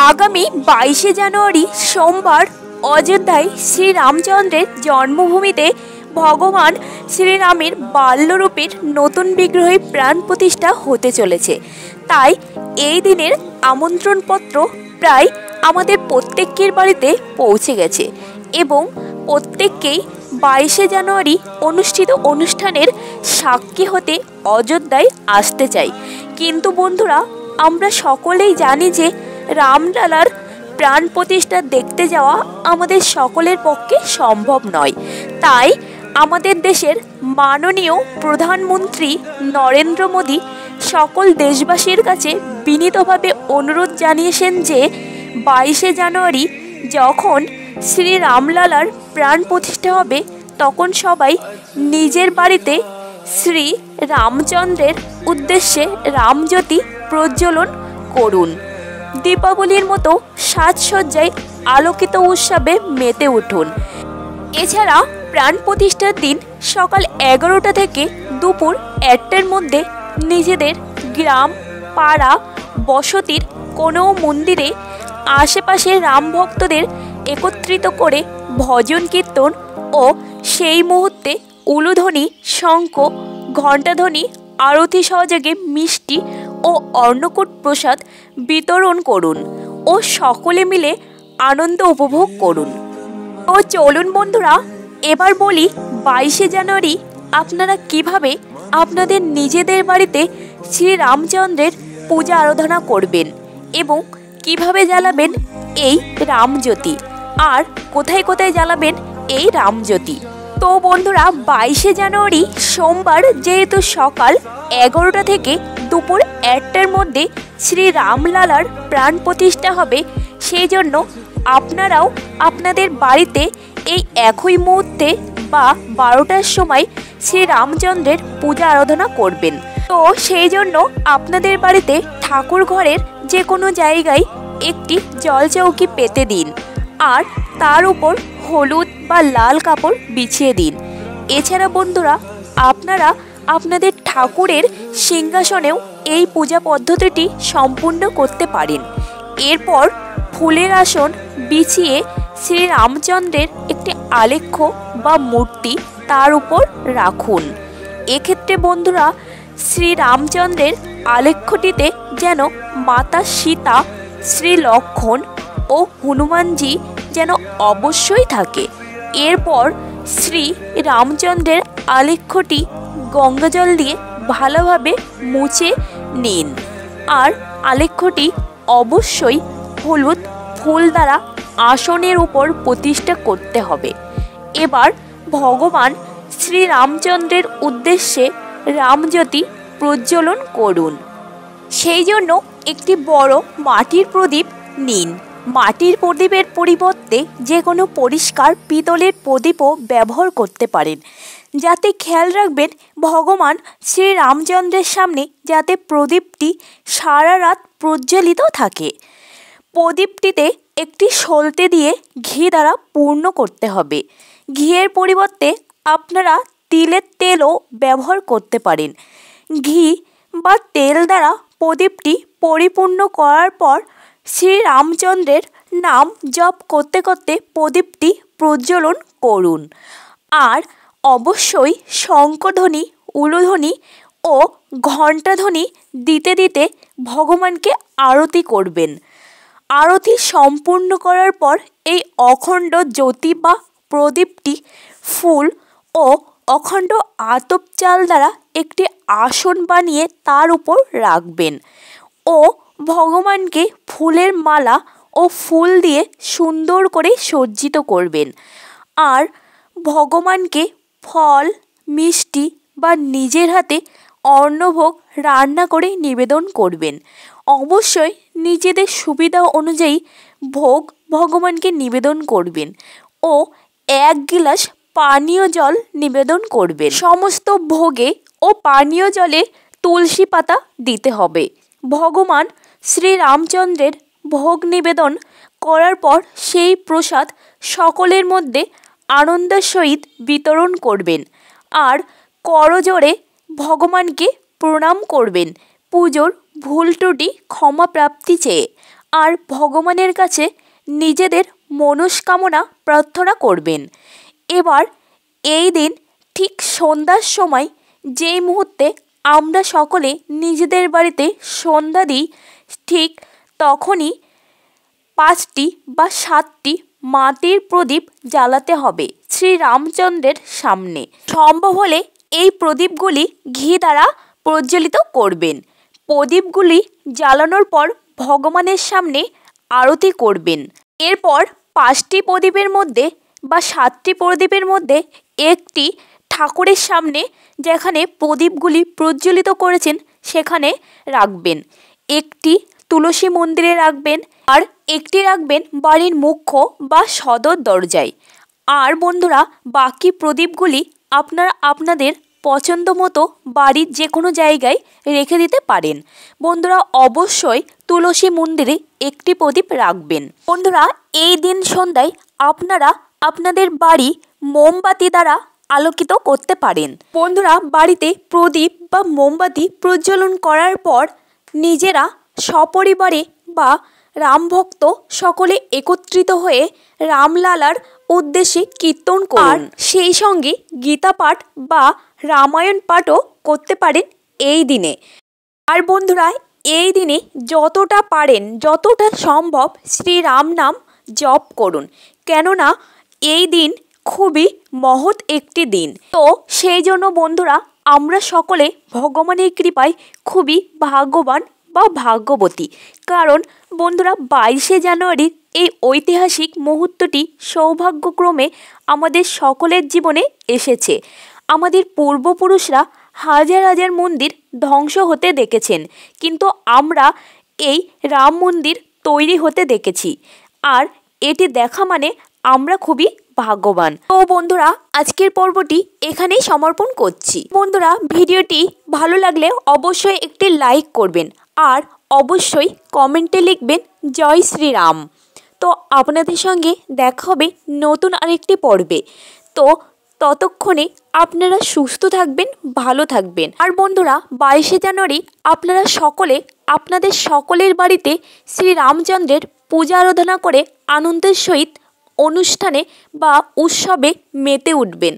আগামী 22শে জানুয়ারি সোমবার অযোধ্যায় শ্রীরামচন্দ্রের জন্মভূমিতে ভগবান শ্রীরামের বাল্যরূপের নতুন বিগ্রহের প্রাণ প্রতিষ্ঠা হতে চলেছে। তাই এই দিনের আমন্ত্রণপত্র প্রায় আমাদের প্রত্যেকের বাড়িতে পৌঁছে গেছে এবং প্রত্যেককেই 22শে জানুয়ারি অনুষ্ঠিত অনুষ্ঠানের সাক্ষী হতে অযোধ্যায় আসতে চাই। কিন্তু বন্ধুরা, আমরা সকলেই জানি যে রামলালার প্রাণ প্রতিষ্ঠা দেখতে যাওয়া আমাদের সকলের পক্ষে সম্ভব নয়। তাই আমাদের দেশের মাননীয় প্রধানমন্ত্রী নরেন্দ্র মোদী সকল দেশবাসীর কাছে বিনীতভাবে অনুরোধ জানিয়েছেন যে 22শে জানুয়ারি যখন শ্রী রামলালার প্রাণ প্রতিষ্ঠা হবে তখন সবাই নিজের বাড়িতে শ্রী রামচন্দ্রের উদ্দেশ্যে রামজ্যোতি প্রজ্বলন করুন। দীপাবলির মতো সাজসজ্জায় আলোকিত উৎসবে মেতে উঠুন। এছাড়া প্রাণ প্রতিষ্ঠার দিন সকাল 11টা থেকে দুপুর 1টার মধ্যে নিজেদের গ্রাম, পাড়া, বসতির কোনো মন্দিরে আশেপাশে রাম ভক্তদের একত্রিত করে ভজন কীর্তন ও সেই মুহূর্তে উলুধ্বনি, শঙ্খ, ঘণ্টাধ্বনি, আরতি সহযোগে মিষ্টি ও অন্নকূট প্রসাদ বিতরণ করুন ও সকলে মিলে আনন্দ উপভোগ করুন। তো চলুন বন্ধুরা, এবার বলি 22শে জানুয়ারি আপনারা কিভাবে আপনাদের নিজেদের বাড়িতে শ্রী রামচন্দ্রের পূজা আরাধনা করবেন এবং কিভাবে জ্বালাবেন এই রামজ্যোতি, আর কোথায় কোথায় জ্বালাবেন এই রামজ্যোতি। তো বন্ধুরা, 22শে জানুয়ারি সোমবার যেহেতু সকাল 11টা থেকে দুপুর 1টার মধ্যে শ্রী রামলালার প্রাণ প্রতিষ্ঠা হবে, সেই জন্য আপনারাও আপনাদের বাড়িতে এই একই মুহূর্তে বা 12টার সময় শ্রী রামচন্দ্রের পূজা আরাধনা করবেন। তো সেই জন্য আপনাদের বাড়িতে ঠাকুর ঘরের যে কোনো জায়গায় একটি জলচৌকি পেতে দিন আর তার উপর হলুদ বা লাল কাপড় বিছিয়ে দিন। এছাড়া বন্ধুরা, আপনারা আপনাদের ঠাকুরের সিংহাসনেও এই পূজা পদ্ধতিটি সম্পূর্ণ করতে পারেন। এরপর ফুলের আসন বিছিয়ে শ্রী রামচন্দ্রের একটি আলেখ্য বা মূর্তি তার উপর রাখুন। এক্ষেত্রে বন্ধুরা, শ্রী রামচন্দ্রের আলেখ্যটিতে যেন মাতা সীতা, শ্রী লক্ষ্মণ ও হনুমানজি যেন অবশ্যই থাকে। এরপর শ্রী রামচন্দ্রের আলেখ্যটি গঙ্গাজল দিয়ে ভালোভাবে মুছে নিন আর আলেখ্যটি অবশ্যই হলুদ ফুল দ্বারা আসনের উপর প্রতিষ্ঠা করতে হবে। এবার ভগবান শ্রী রামচন্দ্রের উদ্দেশ্যে রামজ্যোতি প্রজ্বলন করুন। সেই জন্য একটি বড় মাটির প্রদীপ নিন। মাটির প্রদীপের পরিবর্তে যে কোনো পরিষ্কার পিতলের প্রদীপও ব্যবহার করতে পারেন। যাতে খেয়াল রাখবেন ভগবান শ্রী রামচন্দ্রের সামনে যাতে প্রদীপটি সারা রাত প্রজ্বলিত থাকে। প্রদীপটিতে একটি সলতে দিয়ে ঘি দ্বারা পূর্ণ করতে হবে। ঘিয়ের পরিবর্তে আপনারা তিলের তেলও ব্যবহার করতে পারেন। ঘি বা তেল দ্বারা প্রদীপটি পরিপূর্ণ করার পর শ্রী রামচন্দ্রের নাম জপ করতে করতে প্রদীপটি প্রজ্বলন করুন আর অবশ্যই শঙ্খধ্বনি, উলুধ্বনি ও ঘণ্টাধ্বনি দিতে দিতে ভগবানকে আরতি করবেন। আরতি সম্পূর্ণ করার পর এই অখণ্ড জ্যোতি বা প্রদীপটি ফুল ও অখণ্ড আতপ চাল দ্বারা একটি আসন বানিয়ে তার উপর রাখবেন ও ভগবানকে ফুলের মালা ও ফুল দিয়ে সুন্দর করে সজ্জিত করবেন আর ভগবানকে ফল, মিষ্টি বা নিজের হাতে অন্নভোগ রান্না করে নিবেদন করবেন। অবশ্যই নিজেদের সুবিধা অনুযায়ী ভোগ ভগবানকে নিবেদন করবেন ও 1 গিলাস পানীয় জল নিবেদন করবেন। সমস্ত ভোগে ও পানীয় জলে তুলসী পাতা দিতে হবে। ভগবান শ্রী রামচন্দ্রের ভোগ নিবেদন করার পর সেই প্রসাদ সকলের মধ্যে আনন্দের সহিত বিতরণ করবেন আর করজোড়ে ভগবানকে প্রণাম করবেন পুজোর ভুল ত্রুটি ক্ষমা প্রাপ্তি চেয়ে আর ভগবানের কাছে নিজেদের মনস্কামনা প্রার্থনা করবেন। এবার এই দিন ঠিক সন্ধ্যার সময় যেই মুহূর্তে আমরা সকলে নিজেদের বাড়িতে সন্ধ্যা দিই, ঠিক তখনই 5টি বা 7টি মাটির প্রদীপ জ্বালাতে হবে শ্রীরামচন্দ্রের সামনে। সম্ভব হলে এই প্রদীপগুলি ঘি দ্বারা প্রজ্বলিত করবেন। প্রদীপগুলি জ্বালানোর পর ভগবানের সামনে আরতি করবেন। এরপর 5টি প্রদীপের মধ্যে বা 7টি প্রদীপের মধ্যে একটি ঠাকুরের সামনে, যেখানে প্রদীপগুলি প্রজ্বলিত করেছেন সেখানে রাখবেন। একটি তুলসী মন্দিরে রাখবেন, আর একটি রাখবেন বাড়ির মুখ্য বা সদর দরজায়। আর বন্ধুরা, বাকি প্রদীপগুলি আপনারা আপনাদের পছন্দ মতো বাড়ির যে কোনো জায়গায় রেখে দিতে পারেন। বন্ধুরা, অবশ্যই তুলসী মন্দিরে একটি প্রদীপ রাখবেন। বন্ধুরা, এই দিন সন্ধ্যায় আপনারা আপনাদের বাড়ি মোমবাতি দ্বারা আলোকিত করতে পারেন। বন্ধুরা, বাড়িতে প্রদীপ বা মোমবাতি প্রজ্বলন করার পর নিজেরা সপরিবারে বা রামভক্ত সকলে একত্রিত হয়ে রামলালার উদ্দেশ্যে কীর্তন করুন। সেই সঙ্গে গীতা পাঠ বা রামায়ণ পাঠও করতে পারেন এই দিনে। আর বন্ধুরা, এই দিনে যতটা পারেন, যতটা সম্ভব শ্রীরাম নাম জপ করুন, কেননা এই দিন খুবই মহৎ একটি দিন। তো সেই জন্য বন্ধুরা, আমরা সকলে ভগবানের কৃপায় খুবই ভাগ্যবান বা ভাগ্যবতী। কারণ বন্ধুরা, 22শে জানুয়ারির এই ঐতিহাসিক মুহূর্তটি সৌভাগ্যক্রমে আমাদের সকলের জীবনে এসেছে। আমাদের পূর্বপুরুষরা হাজার হাজার মন্দির ধ্বংস হতে দেখেছেন, কিন্তু আমরা এই রাম মন্দির তৈরি হতে দেখেছি। আর এটি দেখা মানে আমরা খুবই ভাগ্যবান। তো বন্ধুরা, আজকের পর্বটি এখানেই সমর্পণ করছি। বন্ধুরা, ভিডিওটি ভালো লাগলে অবশ্যই একটি লাইক করবেন, আর অবশ্যই কমেন্টে লিখবেন জয় শ্রীরাম। তো আপনাদের সঙ্গে দেখা হবে নতুন আরেকটি পর্বে। তো ততক্ষণে আপনারা সুস্থ থাকবেন, ভালো থাকবেন। আর বন্ধুরা, 22শে জানুয়ারি আপনারা সকলে আপনাদের সকলের বাড়িতে শ্রীরামচন্দ্রের পূজা আরাধনা করে আনন্দের সহিত অনুষ্ঠানে বা উৎসবে মেতে উঠবেন।